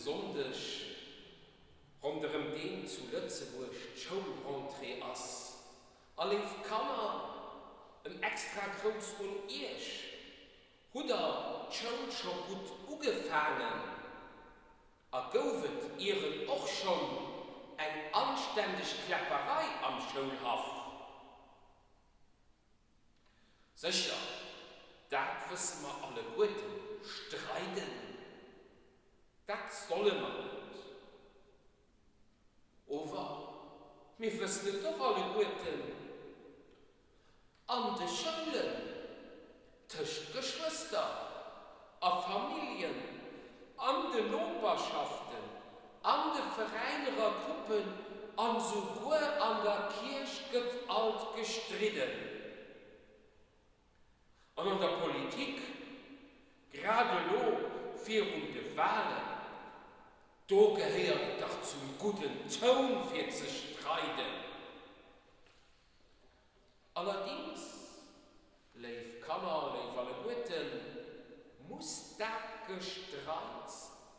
Sonntag unter dem zu Lützeburg die Schulrentree ist. Alle kann ein extra groß und ich. Oder schon gut angefangen. Govet ihren auch schon ein anständig Kläpperei am Schulhof. Sicher, das wissen wir alle gut. Streiten. Das sollen wir nicht. Aber wir wissen doch alle gut. An den Schulen, zwischen Geschwistern, an Familien, an den Nachbarschaften, an den Vereinen, Gruppen, an sogar an der Kirche wird alt gestritten. Und an der Politik, gerade noch für die Wahlen, da gehört doch zum guten Ton für zu streiten. Allerdings, leif Kanner, leif alle Guten, muss das Gestreit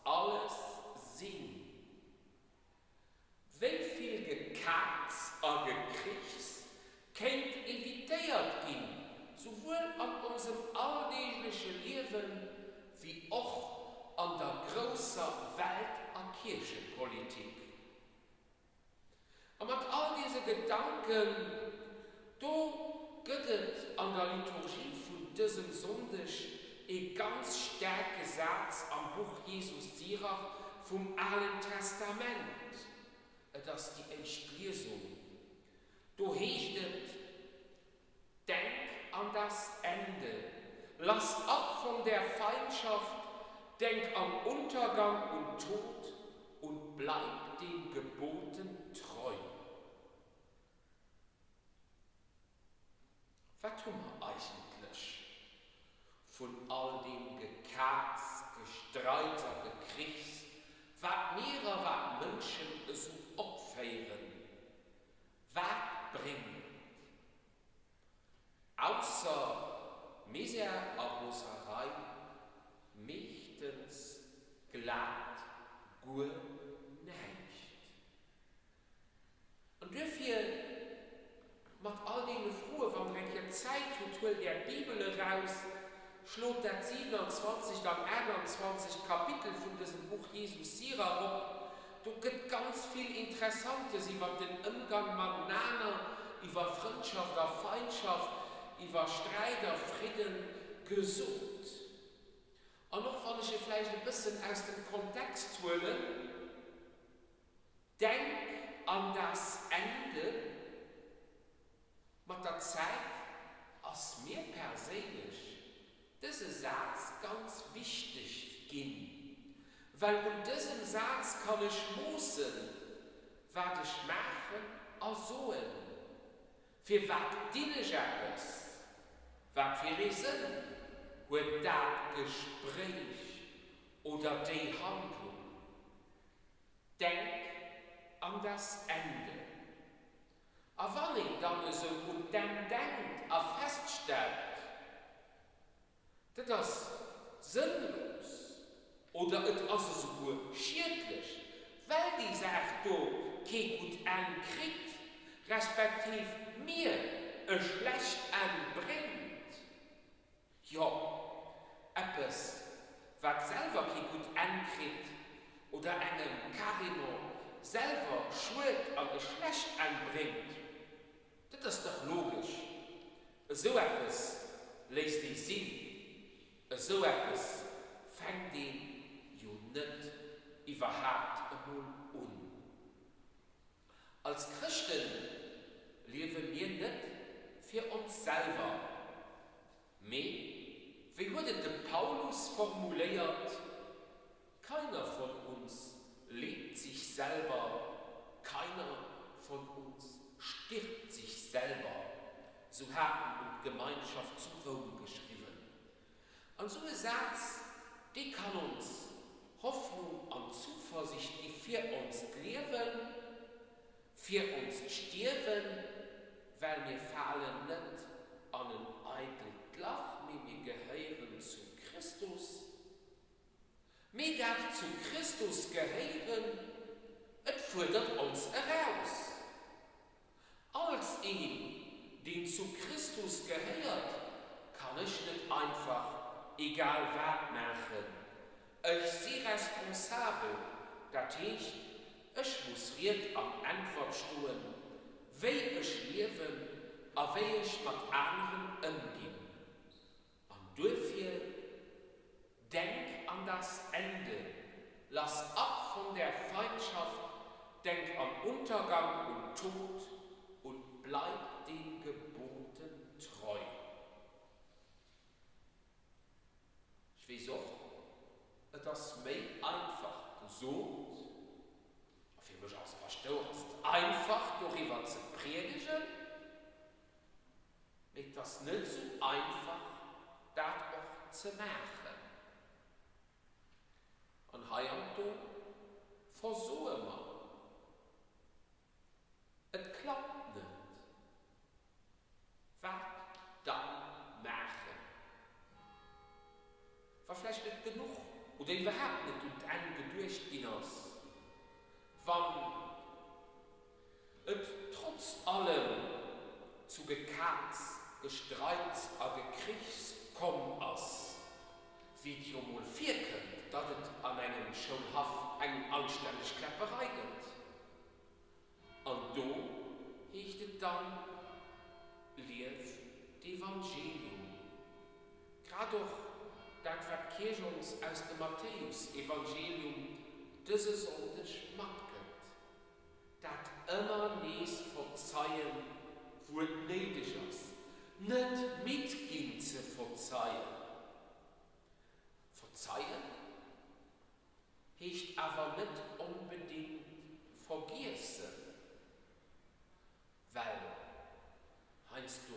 alles sehen. Wie viel Gekacks und Gekriechs kennt evitiert gehen, sowohl an unserem alltäglichen Leben wie auch an der großen Welt- und Kirchenpolitik. Und mit all diesen Gedanken, da gibt es an der Liturgie von diesem Sonntag ein ganz starker Satz am Buch Jesus Sirach vom Alten Testament. Das ist die Entschließung. Da heißt es, denk an das Ende. Lasst ab von der Feindschaft, denk an Untergang und Tod und bleib den Geboten treu. Was tun wir eigentlich von all dem Gekatz, Gestreiter, Gekriegs, was mehrere Menschen so abfeiern, was bringt? Außer Misere und Roserei, mächtens, glatt, gut, nicht. Und dafür macht all den Frohe, wenn ihr Zeit tut, der Bibel raus, schlägt der 27, dann 21 Kapitel von diesem Buch Jesus Sirach ab. Da gibt ganz viel Interessantes über den Umgang miteinander, über Freundschaft, über Feindschaft, über Streit, über Frieden gesucht. Und noch, wenn ich vielleicht ein bisschen aus dem Kontext hole, denk an das Ende mit der Zeit, als mir persönlich dieser Satz ganz wichtig ging. Weil diesen Satz kann ich mussen, was ich mache, und so. Für was diene ich etwas? Was für einen Sinn hat das Gespräch oder die Handlung? Denk an das Ende. Aber wenn ich dann so und dann denkt und feststellt, das ist sinnlos oder es ist sogar schädlich, weil die sagt, du kein gut ankriegt, respektive mir ein schlecht anbringt. Ja, etwas, was selber kein gut ankriegt oder einem Karino selber Schuld an Geschlecht anbringt, das ist doch logisch. So etwas lässt den Sinn. So etwas fängt den ja nicht überhaupt einmal an. Als Christen leben wir nicht für uns selber. Wie wurde der Paulus formuliert? Keiner von uns lebt sich selber, keiner von uns stirbt sich selber. So haben und Gemeinschaft zu Rom geschrieben. Und so ein Satz, die kann uns Hoffnung und Zuversicht, die für uns leben, für uns sterben, weil wir fallen nicht an einen eitlen Glach, wie wir gehören zu Christus. Mir dat zu Christus gehören, et fordert uns heraus. Als den zu Christus gehört, kann ich nicht einfach egal was machen. Ich bin responsabel, das heißt, ich muss red am Antwort stehen, wie ich lebe, und wie ich mit anderen umgehe. Und dafür denk an das Ende, lass ab von der Feindschaft, denk am Untergang und Tod und bleib den Geboten treu. Ich weiß auch, das ist mir einfach gesagt, für mich als Pastor ist einfach darüber zu predigen, mit das nicht so einfach, das auch zu machen. Und heute versuchen wir. Es klappt nicht. Was dann machen? War vielleicht nicht genug oder überhaupt nicht und ein durchgehen ist. Wann es trotz allem zu Gekatz, Gestreit, Gekriegt kommen ist, wie die mal vierken, dass es an einem Schulhaft eine anständige Kläpperei gibt. Und da ist es dann lief das Evangelium. Gerade auch das, was die Kirche uns aus dem Matthäus-Evangelium dieses Sonntag macht, dass immer nichts verzeihen, wo es nötig ist. Nicht mitgehen zu verzeihen. Verzeihen heißt aber nicht unbedingt vergessen. Weil, meinst du,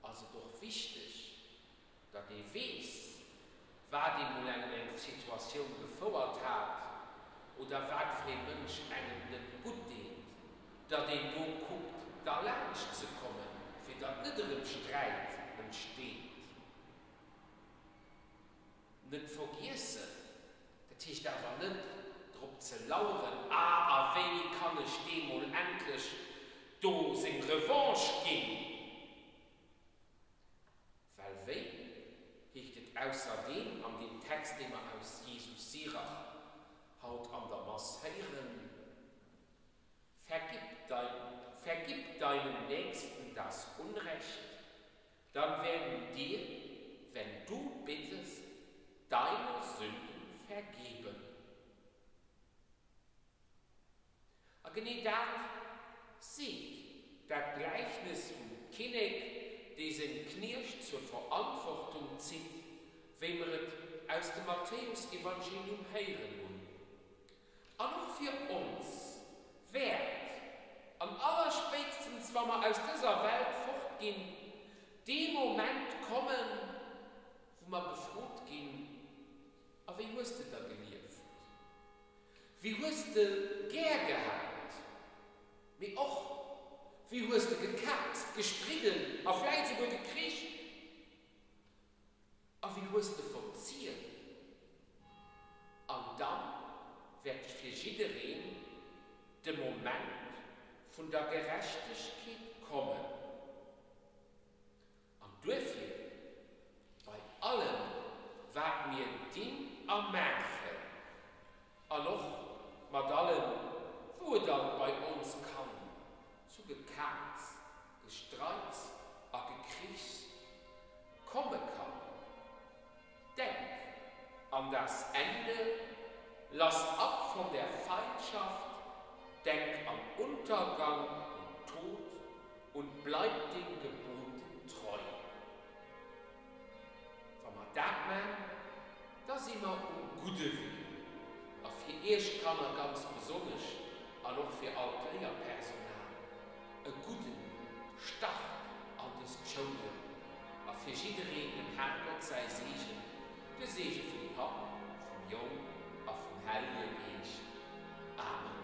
also doch wichtig, dass ihr wisst, was die mal eine Situation gefordert hat oder was für ein Mensch einem nicht gut dient, dass ihr nur guckt, da leicht zu kommen, für das nicht im Streit entsteht. Nicht vergessen, das heißt aber nicht, darauf zu lauern, wie kann ich dem mal endlich do in Revanche gehen. Weil wie hichtet außerdem an den Text, den wir aus Jesus Sirach haut an der Masse hören, vergib deinem Nächsten das Unrecht, dann werden dir, wenn du bittest, deine Sünden vergeben. Und genau das sieht das Gleichnis von Kinnig, diesen Knirsch zur Verantwortung zieht, wenn wir es aus dem Matthäus-Evangelium hören wollen. Und auch für uns wert, am allerspätestens, wenn wir aus dieser Welt fortgehen, den Moment kommen, wo wir befragt gehen, aber wie hast du da gelebt? Wie hast du gern gehabt? Wie auch, wie hast du gekackt, gestritten, auf vielleicht sogar gekriegt? Aber wie hast du verziehen? Und dann wird für jeden der Moment von der Gerechtigkeit kommen. Und dafür, bei allem, was wir Ding am Menschen, und noch mit allem, wo dann bei uns kann, zu gekackt, gestreit, gekriegt, kommen kann. Denk an das Ende, lass ab von der Feindschaft, denk am Untergang und Tod und bleib den Geboten treu. Wenn wir das machen, da sind wir gute Weg. Auch für euch kann man ganz besonders, auch noch für all Lehrpersonal, einen guten Start an das Schule. Auch für jeden im Herrn Gott sei Segen, der Segen vom Papa, vom Jungen, auch vom Heiligen Geist. Amen.